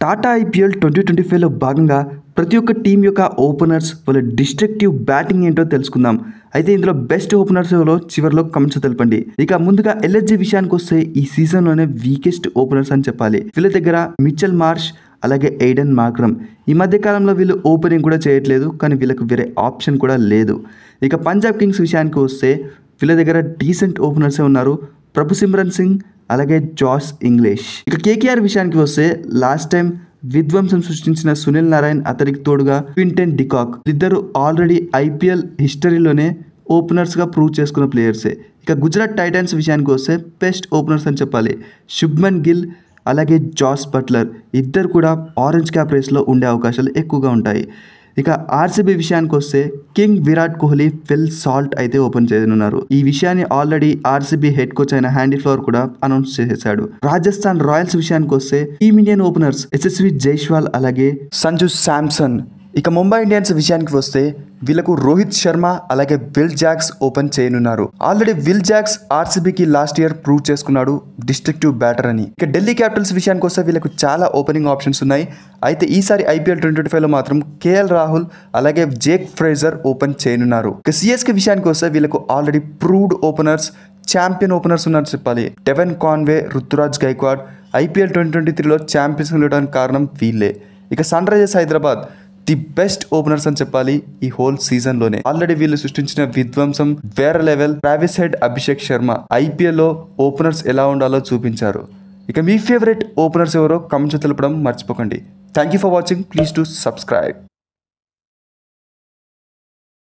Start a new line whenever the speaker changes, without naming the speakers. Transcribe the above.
Tata IPL 2025లో భాగంగా ప్రతి ఒక్క టీం యొక్క ఓపెనర్స్ వాళ్ళ డిస్ట్రక్టివ్ బ్యాటింగ్ ఏంటో తెలుసుకుందాం. అయితే ఇందులో బెస్ట్ ఓపెనర్స్ ఎవరో చివరిలో కమెంట్స్ తెలపండి. ఇక ముందుగా ఎల్ఎస్జీ విషయానికి వస్తే ఈ సీజన్లోనే వీకెస్ట్ ఓపెనర్స్ అని చెప్పాలి. వీళ్ళ దగ్గర మిచెల్ మార్ష్ అలాగే ఎయిడెన్ మార్క్రమ్. ఈ మధ్య కాలంలో వీళ్ళు ఓపెనింగ్ కూడా చేయట్లేదు, కానీ వీళ్ళకి వేరే ఆప్షన్ కూడా లేదు. ఇక పంజాబ్ కింగ్స్ విషయానికి వస్తే వీళ్ళ దగ్గర డీసెంట్ ఓపెనర్సే ఉన్నారు. ప్రభు సిమ్రన్ సింగ్ అలాగే జాస్ ఇంగ్లీష్. ఇక కేకేఆర్ విషయానికి వస్తే లాస్ట్ టైం విధ్వంసం సృష్టించిన సునీల్ నారాయణ్, అతనికి తోడుగా క్వింటన్ డికాక్, ఇద్దరు ఆల్రెడీ ఐపీఎల్ హిస్టరీలోనే ఓపెనర్స్గా ప్రూవ్ చేసుకున్న ప్లేయర్సే. ఇక గుజరాత్ టైటన్స్ విషయానికి వస్తే బెస్ట్ ఓపెనర్స్ అని చెప్పాలి. శుభ్మన్ గిల్ అలాగే జాస్ బట్లర్ ఇద్దరు కూడా ఆరెంజ్ క్యాప్ రేస్లో ఉండే అవకాశాలు ఎక్కువగా ఉంటాయి. ఇక ఆర్సీబీ విషయానికి వస్తే king Virat Kohli, Phil Salt అయితే ఓపెన్ చేయనున్నారు. ఈ విషయాన్ని ఆల్రెడీ ఆర్సీబీ హెడ్ కోచ్ అయిన హ్యాండీ ఫ్లవర్ కూడా అనౌన్స్ చేసేశాడు. రాజస్థాన్ రాయల్స్ విషయానికి వస్తే team Indian openers Yashasvi Jaiswal అలాగే సంజు శాంసన్. ఇక ముంబై ఇండియన్స్ విషయానికి వస్తే వీళ్ళకు రోహిత్ శర్మ అలాగే విల్ జాక్స్ ఓపెన్ చేయనున్నారు. ఆల్రెడీ విల్ జాక్స్ ఆర్సీబీకి లాస్ట్ ఇయర్ ప్రూవ్ చేసుకున్నాడు డిస్ట్రక్టివ్ బ్యాటర్ అని. ఇక ఢిల్లీ క్యాపిటల్స్ విషయానికి వస్తే వీళ్ళకు చాలా ఓపెనింగ్ ఆప్షన్స్ ఉన్నాయి. అయితే ఈసారి ఐపీఎల్ 2025లో మాత్రం కేఎల్ రాహుల్ అలాగే జేక్ ఫ్రేజర్ ఓపెన్ చేయనున్నారు. ఇక సిఎస్కే విషయానికి వస్తే వీళ్ళకు already proved openers, champion openers ఉన్నారని చెప్పాలి. Devon Conway, Ruturaj Gaikwad IPL 2023లో ఛాంపియన్స్ వెళ్ళడానికి కారణం వీళ్ళే. ఇక Sunrisers Hyderabad the best openers అని చెప్పాలి ఈ హోల్ సీజన్లోనే. ఆల్రెడీ వీళ్ళు సృష్టించిన విధ్వంసం వేరే level. Travis head, Abhishek Sharma ఐపీఎల్లో ఓపెనర్స్ ఎలా ఉండాలో చూపించారు. ఇక మీ ఫేవరెట్ ఓపెనర్స్ ఎవరో కమెంట్స్ తెలపడం మర్చిపోకండి. Thank you for watching. Please to subscribe.